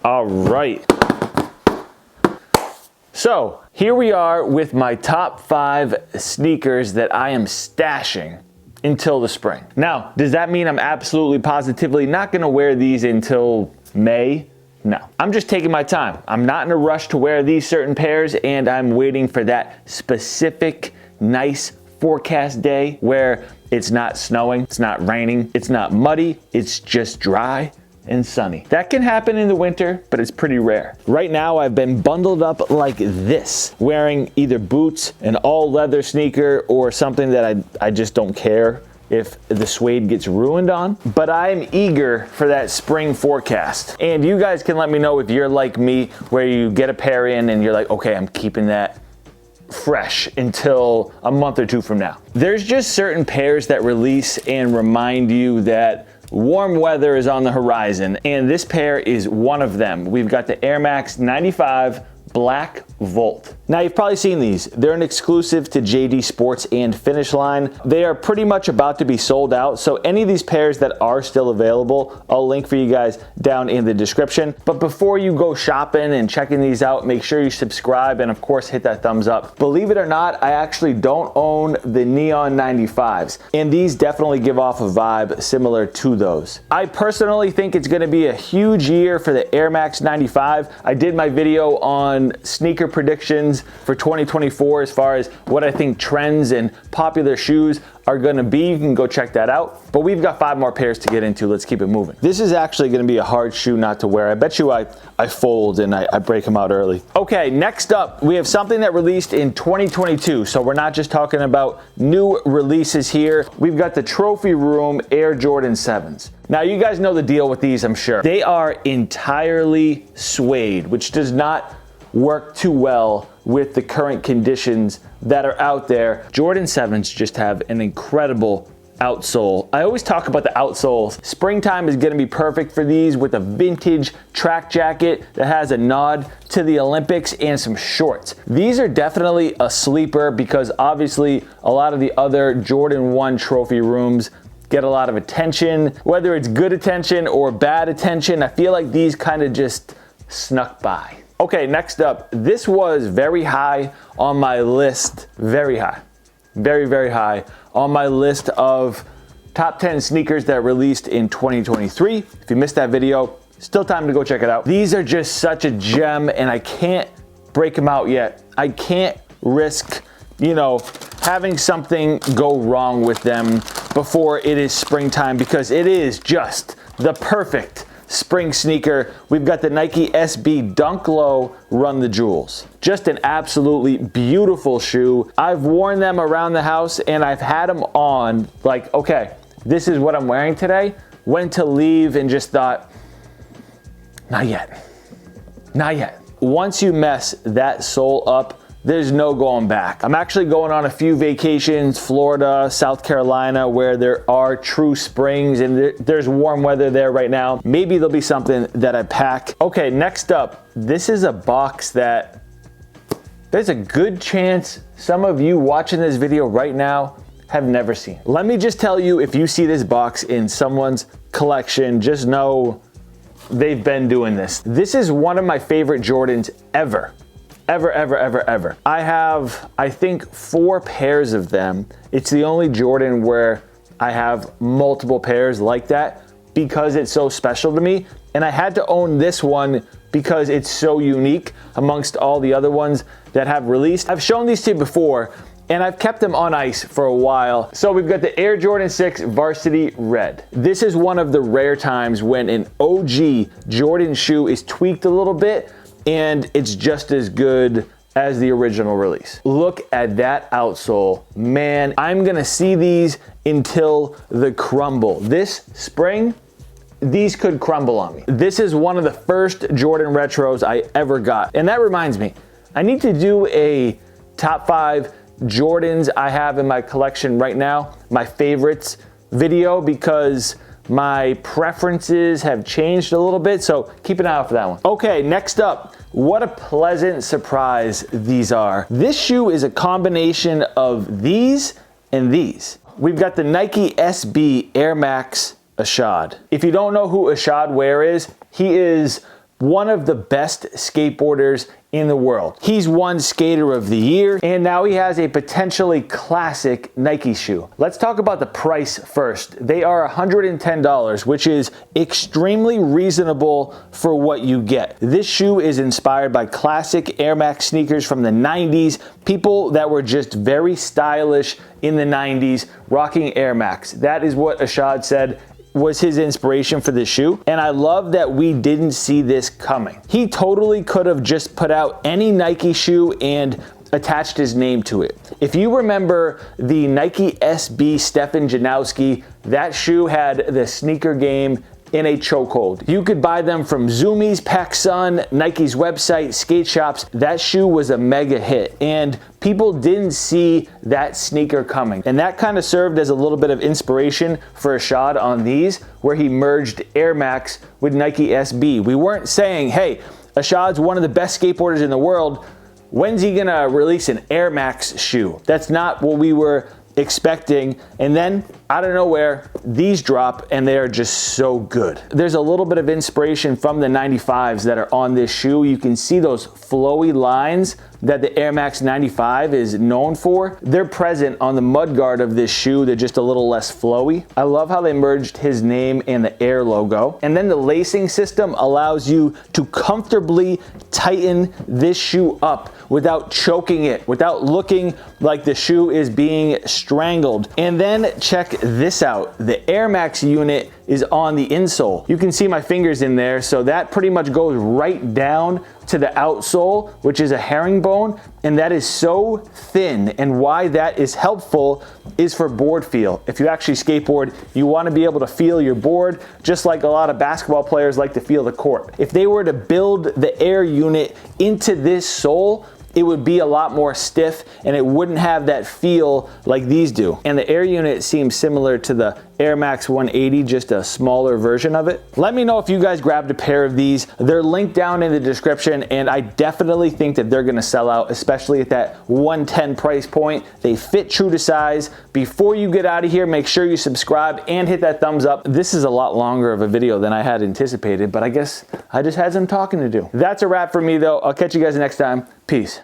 All right. So here we are with my top 5 sneakers that I am stashing until the spring. Now, does that mean I'm absolutely positively not gonna wear these until May? No, I'm just taking my time. I'm not in a rush to wear these certain pairs, and I'm waiting for that specific nice forecast day where it's not snowing, it's not raining, it's not muddy, it's just dry and sunny. That can happen in the winter, but it's pretty rare. Right now, I've been bundled up like this, wearing either boots, an all leather sneaker, or something that I just don't care if the suede gets ruined on. But I'm eager for that spring forecast. And you guys can let me know if you're like me, where you get a pair in and you're like, okay, I'm keeping that fresh until a month or two from now. There's just certain pairs that release and remind you that warm weather is on the horizon, and this pair is one of them. We've got the Air Max 95 Black Volt. Now, you've probably seen these. They're an exclusive to JD Sports and Finish Line. They are pretty much about to be sold out, so any of these pairs that are still available, I'll link for you guys down in the description. But before you go shopping and checking these out, make sure you subscribe and of course hit that thumbs up. Believe it or not, I actually don't own the Neon 95s, and these definitely give off a vibe similar to those. I personally think it's gonna be a huge year for the Air Max 95. I did my video on sneaker predictions for 2024 as far as what I think trends and popular shoes are gonna be. You can go check that out. But we've got 5 more pairs to get into. Let's keep it moving. This is actually gonna be a hard shoe not to wear. I bet you I fold and I break them out early. Okay, next up, we have something that released in 2022. So we're not just talking about new releases here. We've got the Trophy Room Air Jordan 7s. Now, you guys know the deal with these, I'm sure. They are entirely suede, which does not work too well with the current conditions that are out there. Jordan 7s just have an incredible outsole. I always talk about the outsoles. Springtime is gonna be perfect for these with a vintage track jacket that has a nod to the Olympics and some shorts. These are definitely a sleeper because obviously a lot of the other Jordan 1 Trophy Rooms get a lot of attention, whether it's good attention or bad attention. I feel like these kind of just snuck by. Okay, next up, this was very high on my list, very high, very, very high on my list of top 10 sneakers that released in 2023. If you missed that video, still time to go check it out. These are just such a gem, and I can't break them out yet. I can't risk, having something go wrong with them before it is springtime, because it is just the perfect spring sneaker. We've got the Nike SB Dunkle Run the Jewels. Just an absolutely beautiful shoe. I've worn them around the house and I've had them on like, okay, this is what I'm wearing today. Went to leave and just thought, not yet, not yet. Once you mess that sole up, there's no going back. I'm actually going on a few vacations, Florida, South Carolina, where there are true springs and there's warm weather there right now. Maybe there'll be something that I pack. Okay, next up, this is a box that there's a good chance some of you watching this video right now have never seen. Let me just tell you, if you see this box in someone's collection, just know they've been doing this. This is one of my favorite Jordans ever. Ever. I have, I think, 4 pairs of them. It's the only Jordan where I have multiple pairs like that because it's so special to me. And I had to own this one because it's so unique amongst all the other ones that have released. I've shown these to you before, and I've kept them on ice for a while. So we've got the Air Jordan 6 Varsity Red. This is one of the rare times when an OG Jordan shoe is tweaked a little bit and it's just as good as the original release. Look at that outsole. Man, I'm gonna see these until the crumble. This spring, these could crumble on me. This is one of the first Jordan retros I ever got. And that reminds me, I need to do a top 5 Jordans I have in my collection right now, my favorites video, because my preferences have changed a little bit, so keep an eye out for that one. Okay, next up, what a pleasant surprise these are. This shoe is a combination of these and these. We've got the Nike SB Air Max Asad. If you don't know who Asad Ware is, he is one of the best skateboarders in the world. He's won Skater of the Year, and now he has a potentially classic Nike shoe. Let's talk about the price first. They are $110, which is extremely reasonable for what you get. This shoe is inspired by classic Air Max sneakers from the 90s, people that were just very stylish in the 90s, rocking Air Max. That is what Asad said was his inspiration for this shoe, and I love that we didn't see this coming. He totally could have just put out any Nike shoe and attached his name to it. If you remember the Nike SB Stephen Janowski, that shoe had the sneaker game in a chokehold. You could buy them from Zumiez, PacSun, Nike's website, skate shops. That shoe was a mega hit, and people didn't see that sneaker coming. And that kind of served as a little bit of inspiration for Asad on these, where he merged Air Max with Nike SB. We weren't saying, hey, Asad's one of the best skateboarders in the world. When's he gonna release an Air Max shoe? That's not what we were expecting. And then out of nowhere, these drop and they are just so good. There's a little bit of inspiration from the 95s that are on this shoe. You can see those flowy lines that the Air Max 95 is known for. They're present on the mudguard of this shoe. They're just a little less flowy. I love how they merged his name and the Air logo. And then the lacing system allows you to comfortably tighten this shoe up without choking it, without looking like the shoe is being strangled. And then check this out. The Air Max unit is on the insole. You can see my fingers in there, so that pretty much goes right down to the outsole, which is a herringbone, and that is so thin. And why that is helpful is for board feel. If you actually skateboard, you want to be able to feel your board, just like a lot of basketball players like to feel the court. If they were to build the Air unit into this sole, it would be a lot more stiff and it wouldn't have that feel like these do. And the Air unit seems similar to the Air Max 180, just a smaller version of it. Let me know if you guys grabbed a pair of these. They're linked down in the description, and I definitely think that they're gonna sell out, especially at that 110 price point. They fit true to size. Before you get out of here, make sure you subscribe and hit that thumbs up. This is a lot longer of a video than I had anticipated, but I guess I just had some talking to do. That's a wrap for me though. I'll catch you guys next time. Peace.